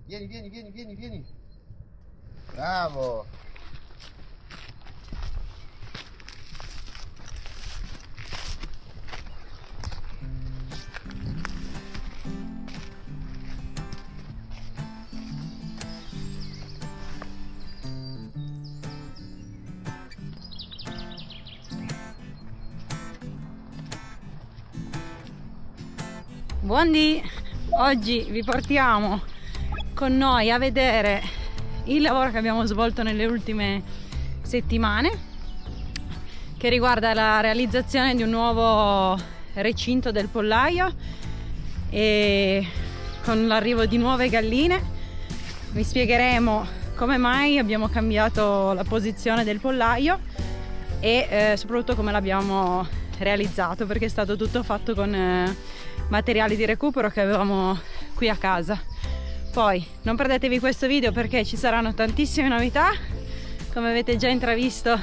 Vieni, vieni, vieni, vieni, vieni. Bravo. Buondì, oggi vi portiamo con noi a vedere il lavoro che abbiamo svolto nelle ultime settimane, che riguarda la realizzazione di un nuovo recinto del pollaio e con l'arrivo di nuove galline. Vi spiegheremo come mai abbiamo cambiato la posizione del pollaio e soprattutto come l'abbiamo realizzato, perché è stato tutto fatto con materiali di recupero che avevamo qui a casa. Poi non perdetevi questo video perché ci saranno tantissime novità. Come avete già intravisto,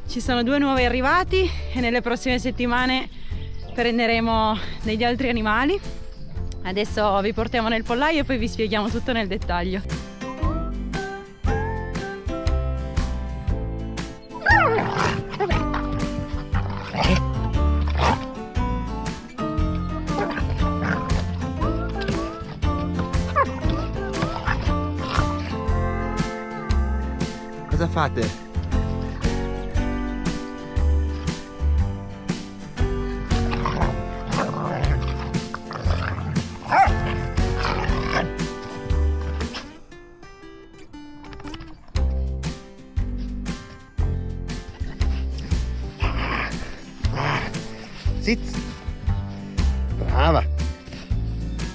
ci sono 2 nuovi arrivati e nelle prossime settimane prenderemo degli altri animali. Adesso vi portiamo nel pollaio e poi vi spieghiamo tutto nel dettaglio. Cosa fate? Sitz. Brava.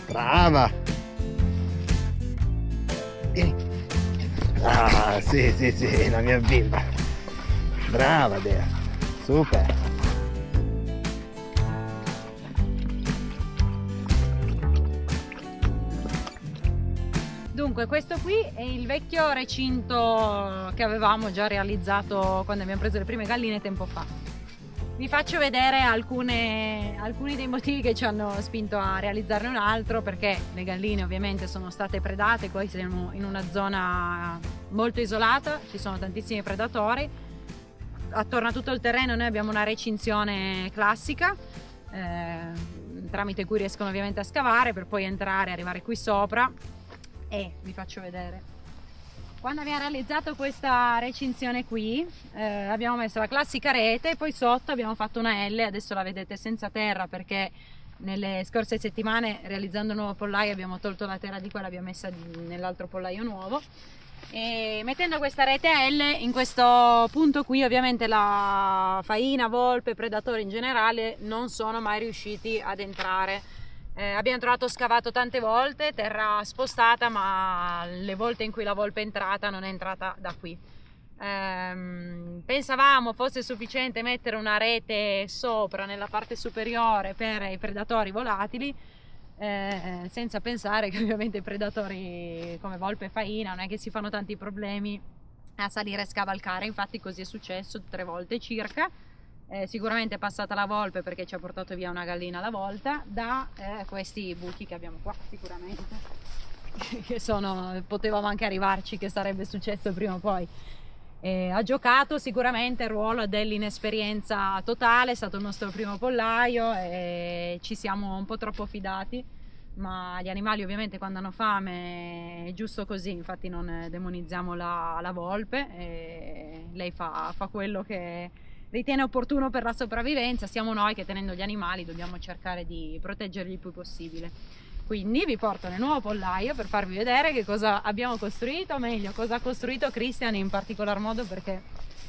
Brava. Vieni. Ah, sì, sì, sì, la mia bimba. Brava Dea. Super. Dunque, questo qui è il vecchio recinto che avevamo già realizzato quando abbiamo preso le prime galline tempo fa. Vi faccio vedere alcuni dei motivi che ci hanno spinto a realizzarne un altro, perché le galline ovviamente sono state predate. Qua siamo in una zona molto isolata, ci sono tantissimi predatori. Attorno a tutto il terreno noi abbiamo una recinzione classica, tramite cui riescono ovviamente a scavare per poi entrare e arrivare qui sopra. E vi faccio vedere. Quando abbiamo realizzato questa recinzione qui, abbiamo messo la classica rete e poi sotto abbiamo fatto una L. Adesso la vedete senza terra perché nelle scorse settimane, realizzando un nuovo pollaio, abbiamo tolto la terra di qua e l'abbiamo messa nell'altro pollaio nuovo. E mettendo questa rete L in questo punto qui, ovviamente la faina, volpe, predatori in generale non sono mai riusciti ad entrare. Abbiamo trovato scavato tante volte, terra spostata, ma le volte in cui la volpe è entrata non è entrata da qui. Pensavamo fosse sufficiente mettere una rete sopra nella parte superiore per i predatori volatili, senza pensare che ovviamente i predatori come volpe e faina non è che si fanno tanti problemi a salire e scavalcare. Infatti così è successo 3 volte circa. Sicuramente è passata la volpe perché ci ha portato via una gallina alla volta da questi buchi che abbiamo qua, sicuramente che potevamo anche arrivarci che sarebbe successo prima o poi. Ha giocato sicuramente il ruolo dell'inesperienza totale, è stato il nostro primo pollaio e ci siamo un po' troppo fidati, ma gli animali ovviamente quando hanno fame è giusto così. Infatti non demonizziamo la volpe, lei fa quello che ritiene opportuno per la sopravvivenza. Siamo noi che, tenendo gli animali, dobbiamo cercare di proteggerli il più possibile. Quindi vi porto nel nuovo pollaio per farvi vedere che cosa abbiamo costruito, o meglio cosa ha costruito Christian in particolar modo, perché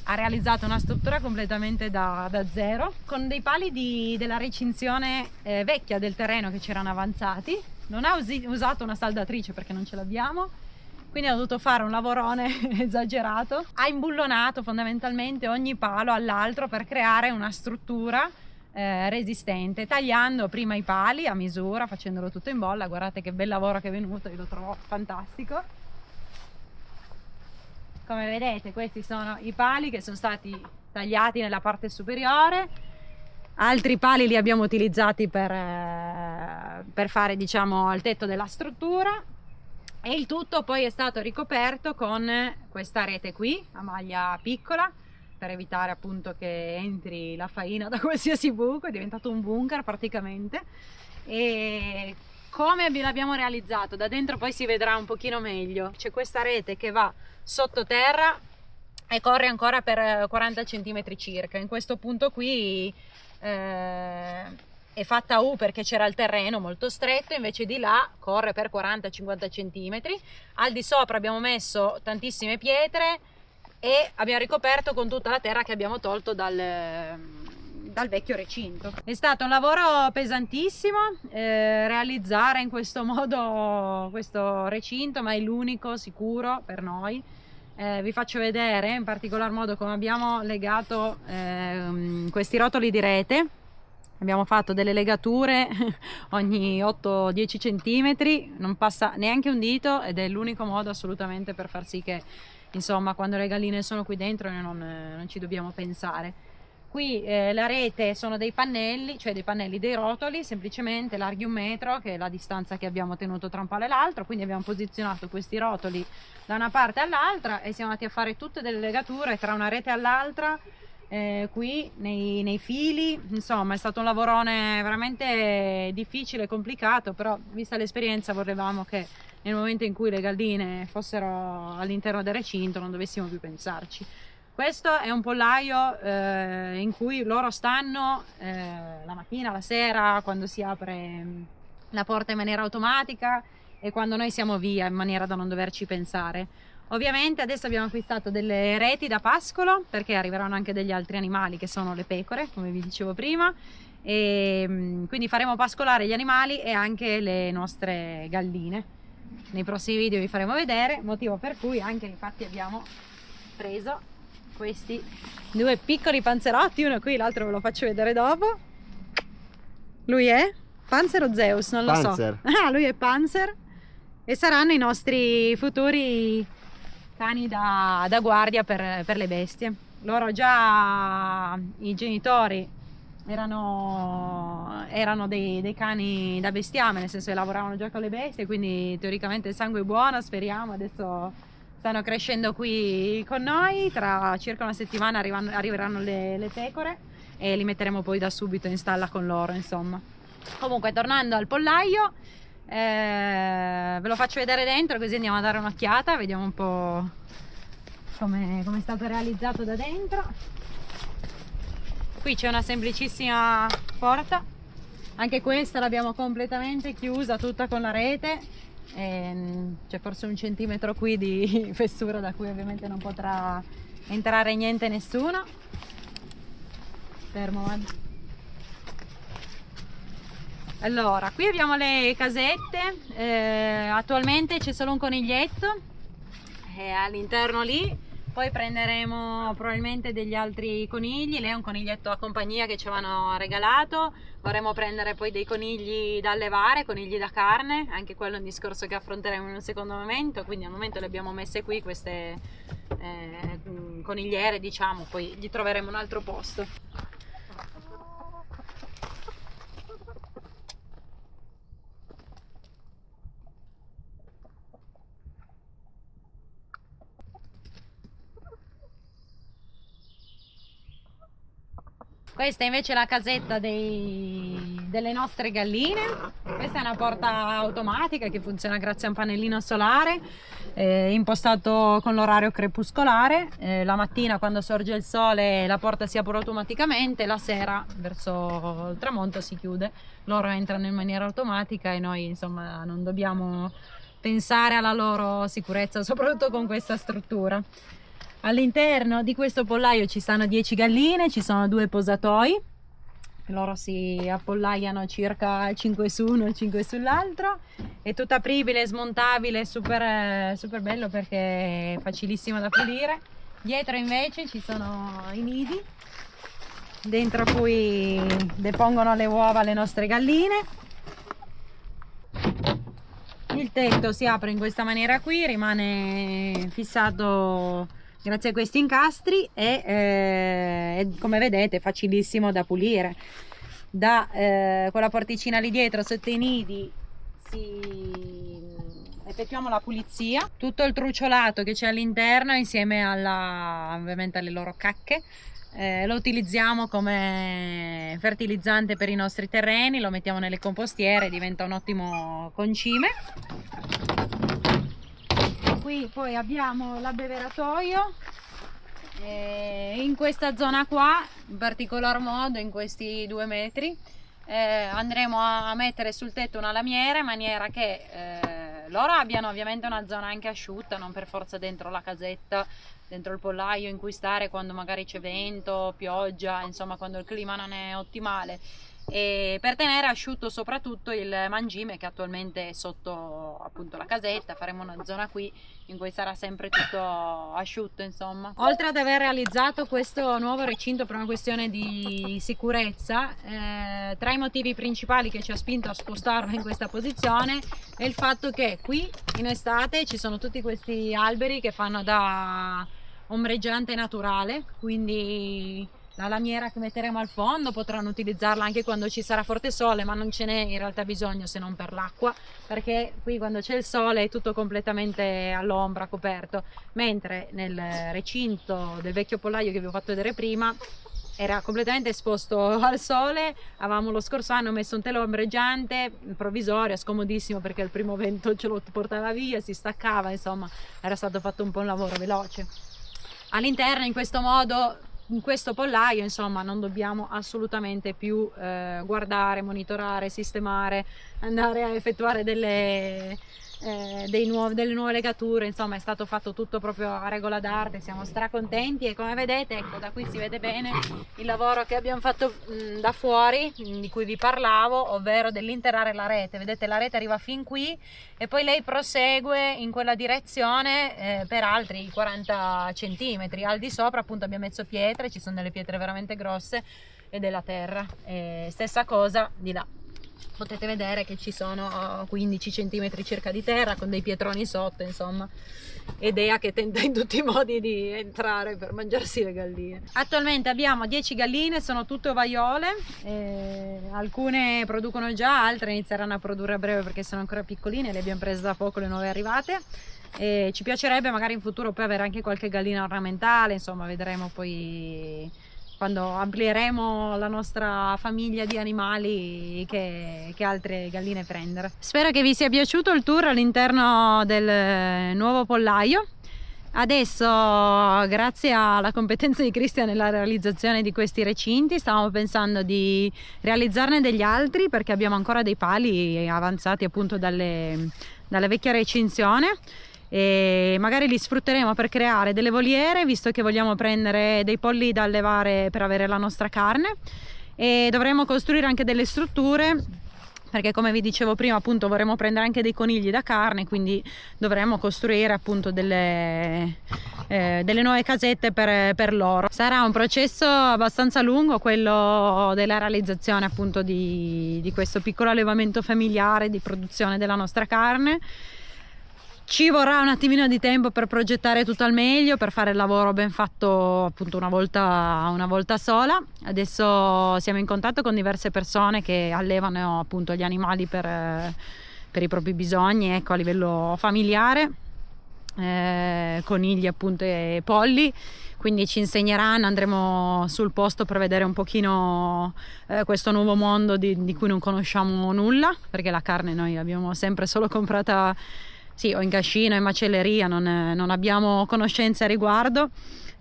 ha realizzato una struttura completamente da zero, con dei pali della recinzione vecchia del terreno che c'erano avanzati. Non ha usato una saldatrice perché non ce l'abbiamo, quindi ha dovuto fare un lavorone esagerato. Ha imbullonato fondamentalmente ogni palo all'altro per creare una struttura resistente, tagliando prima i pali a misura, facendolo tutto in bolla. Guardate che bel lavoro che è venuto, io lo trovo fantastico. Come vedete, questi sono i pali che sono stati tagliati nella parte superiore. Altri pali li abbiamo utilizzati per fare, diciamo, il tetto della struttura. e il tutto poi è stato ricoperto con questa rete qui a maglia piccola, per evitare appunto che entri la faina da qualsiasi buco. È diventato un bunker praticamente. E come l'abbiamo realizzato da dentro poi si vedrà un pochino meglio. C'è questa rete che va sottoterra e corre ancora per 40 cm circa. In questo punto qui è fatta U perché c'era il terreno molto stretto, invece di là corre per 40-50 cm. Al di sopra abbiamo messo tantissime pietre e abbiamo ricoperto con tutta la terra che abbiamo tolto dal vecchio recinto. È stato un lavoro pesantissimo realizzare in questo modo questo recinto, ma è l'unico sicuro per noi. Vi faccio vedere in particolar modo come abbiamo legato questi rotoli di rete. Abbiamo fatto delle legature ogni 8-10 cm, non passa neanche un dito, ed è l'unico modo assolutamente per far sì che, insomma, quando le galline sono qui dentro non ci dobbiamo pensare. Qui la rete sono dei pannelli, cioè dei rotoli semplicemente larghi 1 metro, che è la distanza che abbiamo tenuto tra un palo e l'altro. Quindi abbiamo posizionato questi rotoli da una parte all'altra e siamo andati a fare tutte delle legature tra una rete all'altra, qui nei fili. Insomma, è stato un lavorone veramente difficile e complicato, però vista l'esperienza volevamo che nel momento in cui le galline fossero all'interno del recinto non dovessimo più pensarci. Questo è un pollaio in cui loro stanno la mattina, la sera, quando si apre la porta in maniera automatica e quando noi siamo via, in maniera da non doverci pensare. Ovviamente adesso abbiamo acquistato delle reti da pascolo, perché arriveranno anche degli altri animali che sono le pecore, come vi dicevo prima, e quindi faremo pascolare gli animali e anche le nostre galline. Nei prossimi video vi faremo vedere, motivo per cui anche infatti abbiamo preso questi 2 piccoli panzerotti, uno qui, l'altro ve lo faccio vedere dopo. Lui è Panzer o Zeus? Non lo Panzer. so. Ah, lui è Panzer e saranno i nostri futuri cani da guardia per le bestie. Loro già, i genitori erano dei cani da bestiame, nel senso che lavoravano già con le bestie, quindi teoricamente il sangue è buono, speriamo. Adesso stanno crescendo qui con noi, tra circa una settimana arriveranno le pecore e li metteremo poi da subito in stalla con loro, insomma. Comunque, tornando al pollaio, ve lo faccio vedere dentro, così andiamo a dare un'occhiata, vediamo un po' come è stato realizzato da dentro. Qui c'è una semplicissima porta, anche questa l'abbiamo completamente chiusa tutta con la rete. C'è forse 1 centimetro qui di fessura, da cui ovviamente non potrà entrare niente, nessuno. Fermo. Allora, qui abbiamo le casette, attualmente c'è solo un coniglietto all'interno lì. Poi prenderemo probabilmente degli altri conigli. Lei è un coniglietto a compagnia che ci avevano regalato. Vorremmo prendere poi dei conigli da allevare, conigli da carne. Anche quello è un discorso che affronteremo in un secondo momento. Quindi al momento le abbiamo messe qui, queste conigliere, diciamo. Poi gli troveremo un altro posto. Questa invece è la casetta delle nostre galline. Questa è una porta automatica che funziona grazie a un pannellino solare impostato con l'orario crepuscolare. La mattina, quando sorge il sole, la porta si apre automaticamente, la sera verso il tramonto si chiude. Loro entrano in maniera automatica e noi, insomma, non dobbiamo pensare alla loro sicurezza, soprattutto con questa struttura. All'interno di questo pollaio ci stanno 10 galline, ci sono 2 posatoi, loro si appollaiano circa 5 su uno e 5 sull'altro. È tutto apribile, smontabile, super bello perché è facilissimo da pulire. Dietro invece ci sono i nidi, dentro cui depongono le uova le nostre galline. Il tetto si apre in questa maniera qui, rimane fissato grazie a questi incastri e come vedete è facilissimo da pulire. Da quella porticina lì dietro sotto i nidi è effettuiamo la pulizia, tutto il truciolato che c'è all'interno insieme ovviamente alle loro cacche. Lo utilizziamo come fertilizzante per i nostri terreni, lo mettiamo nelle compostiere, diventa un ottimo concime. Qui poi abbiamo l'abbeveratoio, in questa zona qua, in particolar modo in questi 2 metri, andremo a mettere sul tetto una lamiera in maniera che loro abbiano ovviamente una zona anche asciutta, non per forza dentro la casetta, dentro il pollaio in cui stare quando magari c'è vento, pioggia, insomma quando il clima non è ottimale, e per tenere asciutto soprattutto il mangime che attualmente è sotto appunto la casetta. Faremo una zona qui in cui sarà sempre tutto asciutto, insomma. Oltre ad aver realizzato questo nuovo recinto per una questione di sicurezza, tra i motivi principali che ci ha spinto a spostarlo in questa posizione è il fatto che qui in estate ci sono tutti questi alberi che fanno da ombreggiante naturale, quindi la lamiera che metteremo al fondo potranno utilizzarla anche quando ci sarà forte sole, ma non ce n'è in realtà bisogno se non per l'acqua, perché qui quando c'è il sole è tutto completamente all'ombra, coperto, mentre nel recinto del vecchio pollaio che vi ho fatto vedere prima era completamente esposto al sole. Avevamo lo scorso anno messo un telo ombreggiante provvisorio, scomodissimo perché il primo vento ce lo portava via, si staccava, insomma era stato fatto un po' un lavoro veloce. All'interno in questo modo, in questo pollaio, insomma, non dobbiamo assolutamente più guardare, monitorare, sistemare, andare a effettuare delle nuove legature. Insomma, è stato fatto tutto proprio a regola d'arte, siamo stracontenti, e come vedete, ecco, da qui si vede bene il lavoro che abbiamo fatto da fuori, di cui vi parlavo, ovvero dell'interrare la rete. Vedete, la rete arriva fin qui e poi lei prosegue in quella direzione per altri 40 centimetri. Al di sopra appunto abbiamo messo pietre, ci sono delle pietre veramente grosse, e della terra, stessa cosa di là. Potete vedere che ci sono 15 cm circa di terra con dei pietroni sotto, insomma, idea che tenta in tutti i modi di entrare per mangiarsi le galline. Attualmente abbiamo 10 galline, sono tutte ovaiole, alcune producono già, altre inizieranno a produrre a breve perché sono ancora piccoline, le abbiamo prese da poco le nuove arrivate, e ci piacerebbe magari in futuro poi avere anche qualche gallina ornamentale, insomma vedremo poi quando amplieremo la nostra famiglia di animali che altre galline prendere. Spero che vi sia piaciuto il tour all'interno del nuovo pollaio. Adesso, grazie alla competenza di Cristian nella realizzazione di questi recinti, stavamo pensando di realizzarne degli altri, perché abbiamo ancora dei pali avanzati appunto dalla vecchia recinzione, e magari li sfrutteremo per creare delle voliere, visto che vogliamo prendere dei polli da allevare per avere la nostra carne, e dovremo costruire anche delle strutture, perché come vi dicevo prima appunto vorremmo prendere anche dei conigli da carne, quindi dovremo costruire appunto delle nuove casette per loro. Sarà un processo abbastanza lungo quello della realizzazione appunto di questo piccolo allevamento familiare di produzione della nostra carne. Ci vorrà un attimino di tempo per progettare tutto al meglio, per fare il lavoro ben fatto appunto una volta sola. Adesso siamo in contatto con diverse persone che allevano appunto gli animali per i propri bisogni, ecco, a livello familiare, conigli appunto e polli, quindi ci insegneranno, andremo sul posto per vedere un pochino questo nuovo mondo di cui non conosciamo nulla, perché la carne noi abbiamo sempre solo comprata o in cascina o in macelleria, non abbiamo conoscenze a riguardo,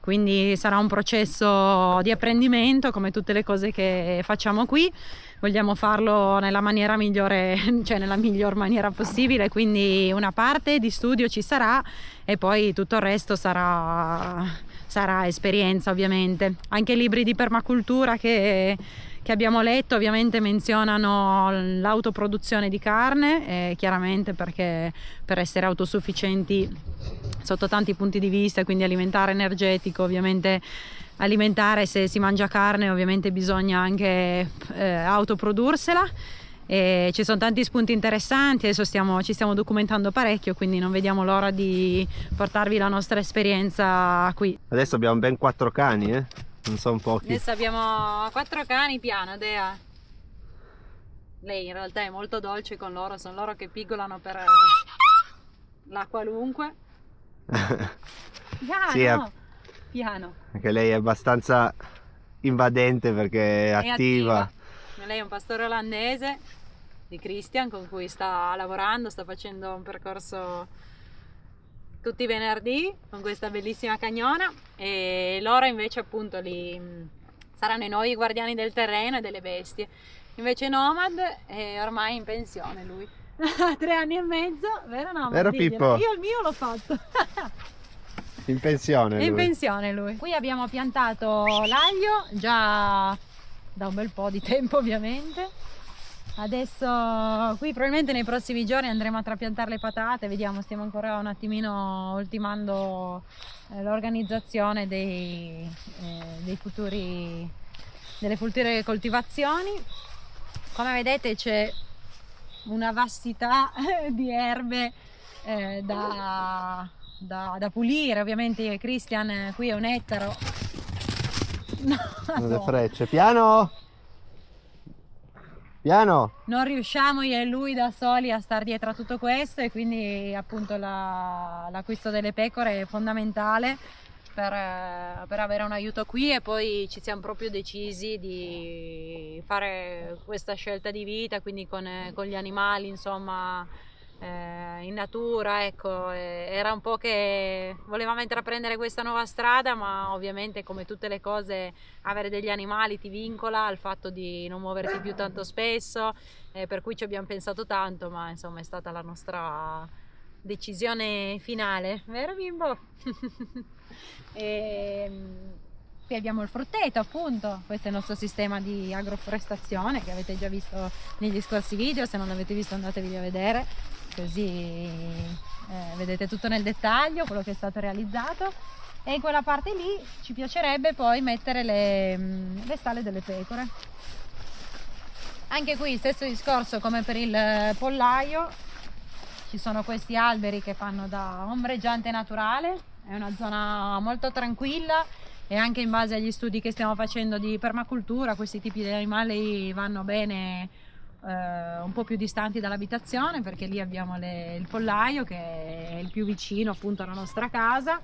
quindi sarà un processo di apprendimento come tutte le cose che facciamo qui. Vogliamo farlo nella maniera migliore, cioè nella miglior maniera possibile, quindi una parte di studio ci sarà e poi tutto il resto sarà esperienza, ovviamente. Anche i libri di permacultura che abbiamo letto ovviamente menzionano l'autoproduzione di carne, chiaramente perché per essere autosufficienti sotto tanti punti di vista, quindi alimentare, energetico, ovviamente alimentare, se si mangia carne ovviamente bisogna anche autoprodursela, e ci sono tanti spunti interessanti. Adesso ci stiamo documentando parecchio, quindi non vediamo l'ora di portarvi la nostra esperienza qui. Adesso abbiamo ben 4 cani, non sono pochi. Adesso abbiamo 4 cani piano, Dea. Lei in realtà è molto dolce con loro, sono loro che pigolano per la qualunque. Piano, Sì, piano. anche lei è abbastanza invadente perché è attiva. Lei è un pastore olandese di Christian con cui sta lavorando, sta facendo un percorso tutti i venerdì con questa bellissima cagnona, e loro invece appunto saranno i nuovi guardiani del terreno e delle bestie. Invece Nomad è ormai in pensione lui. 3 anni e mezzo, vero Nomad? Vero Pippo? Io il mio l'ho fatto. In pensione È in lui. pensione lui. Qui abbiamo piantato l'aglio già da un bel po' di tempo ovviamente. Adesso qui probabilmente nei prossimi giorni andremo a trapiantare le patate, vediamo, stiamo ancora un attimino ultimando l'organizzazione delle future coltivazioni. Come vedete c'è una vastità di erbe da pulire, ovviamente Christian qui è un ettaro. Le frecce, piano! Piano! Non riusciamo io e lui da soli a star dietro a tutto questo, e quindi appunto l'acquisto delle pecore è fondamentale per avere un aiuto qui, e poi ci siamo proprio decisi di fare questa scelta di vita, quindi con gli animali, insomma, in natura, ecco. Era un po' che volevamo intraprendere questa nuova strada, ma ovviamente come tutte le cose avere degli animali ti vincola al fatto di non muoverti più tanto spesso, per cui ci abbiamo pensato tanto, ma insomma è stata la nostra decisione finale, vero bimbo? Qui abbiamo il frutteto, appunto, questo è il nostro sistema di agroforestazione che avete già visto negli scorsi video, se non l'avete visto andatevi a vedere, così vedete tutto nel dettaglio quello che è stato realizzato. E in quella parte lì ci piacerebbe poi mettere le stalle delle pecore. Anche qui stesso discorso come per il pollaio, ci sono questi alberi che fanno da ombreggiante naturale, è una zona molto tranquilla, e anche in base agli studi che stiamo facendo di permacultura questi tipi di animali vanno bene un po' più distanti dall'abitazione, perché lì abbiamo il pollaio che è il più vicino appunto alla nostra casa,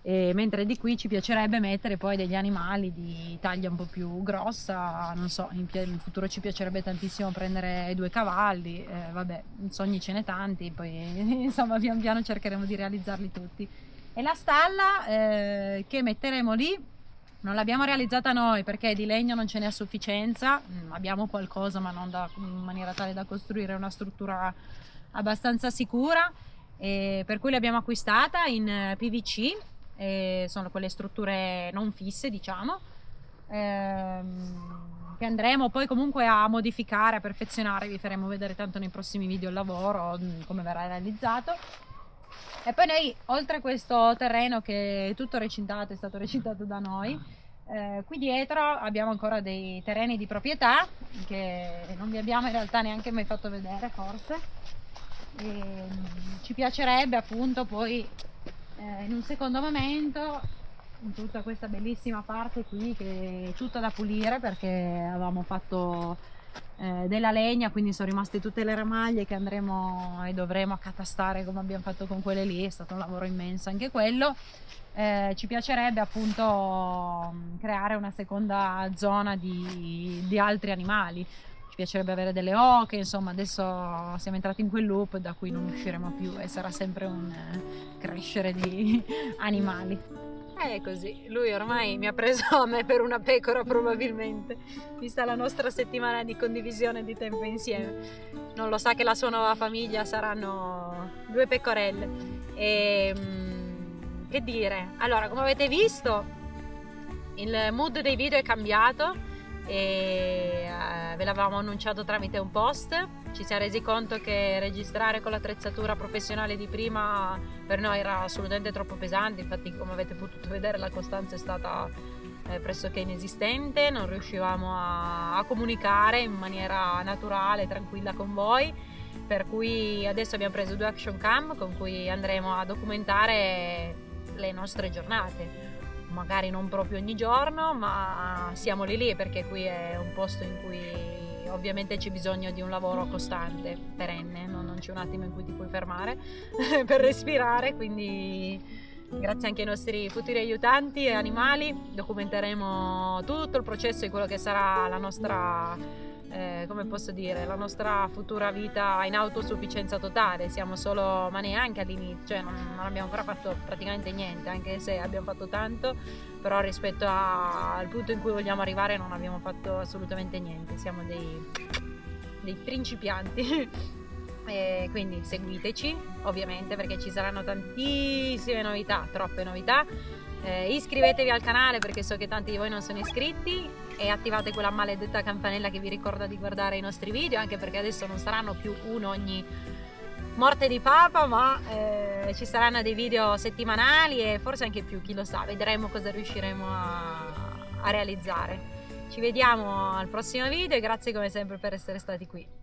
e mentre di qui ci piacerebbe mettere poi degli animali di taglia un po' più grossa, non so, in futuro ci piacerebbe tantissimo prendere 2 cavalli, vabbè, sogni ce ne tanti, poi insomma pian piano cercheremo di realizzarli tutti. E la stalla che metteremo lì non l'abbiamo realizzata noi perché di legno non ce n'è a sufficienza, abbiamo qualcosa ma non in maniera tale da costruire una struttura abbastanza sicura, e per cui l'abbiamo acquistata in PVC, sono quelle strutture non fisse, diciamo, che andremo poi comunque a modificare, a perfezionare, vi faremo vedere tanto nei prossimi video il lavoro, come verrà realizzato. E poi noi, oltre a questo terreno che è tutto recintato, è stato recintato da noi, qui dietro abbiamo ancora dei terreni di proprietà che non vi abbiamo in realtà neanche mai fatto vedere forse, e ci piacerebbe appunto poi in un secondo momento in tutta questa bellissima parte qui che è tutta da pulire, perché avevamo fatto della legna, quindi sono rimaste tutte le ramaglie che andremo e dovremo accatastare come abbiamo fatto con quelle lì, è stato un lavoro immenso anche quello. Ci piacerebbe appunto creare una seconda zona di altri animali, ci piacerebbe avere delle oche, insomma adesso siamo entrati in quel loop da cui non usciremo più e sarà sempre un crescere di animali. È così, lui ormai mi ha preso a me per una pecora probabilmente, vista la nostra settimana di condivisione di tempo insieme. Non lo sa che la sua nuova famiglia saranno 2 pecorelle. E che dire, allora come avete visto il mood dei video è cambiato, e ve l'avevamo annunciato tramite un post. Ci siamo resi conto che registrare con l'attrezzatura professionale di prima per noi era assolutamente troppo pesante, infatti come avete potuto vedere la costanza è stata pressoché inesistente, non riuscivamo a comunicare in maniera naturale, tranquilla con voi, per cui adesso abbiamo preso 2 action cam con cui andremo a documentare le nostre giornate. Magari non proprio ogni giorno, ma siamo lì perché qui è un posto in cui ovviamente c'è bisogno di un lavoro costante, perenne, non c'è un attimo in cui ti puoi fermare per respirare, quindi grazie anche ai nostri futuri aiutanti e animali documenteremo tutto il processo di quello che sarà la nostra come posso dire, la nostra futura vita in autosufficienza totale. Siamo solo, ma neanche all'inizio, cioè non abbiamo ancora fatto praticamente niente, anche se abbiamo fatto tanto, però rispetto al punto in cui vogliamo arrivare non abbiamo fatto assolutamente niente, siamo dei principianti. E quindi seguiteci ovviamente, perché ci saranno tantissime novità, troppe novità. Iscrivetevi al canale, perché so che tanti di voi non sono iscritti, e attivate quella maledetta campanella che vi ricorda di guardare i nostri video, anche perché adesso non saranno più uno ogni morte di papa, ma ci saranno dei video settimanali e forse anche più, chi lo sa, vedremo cosa riusciremo a realizzare. Ci vediamo al prossimo video e grazie come sempre per essere stati qui.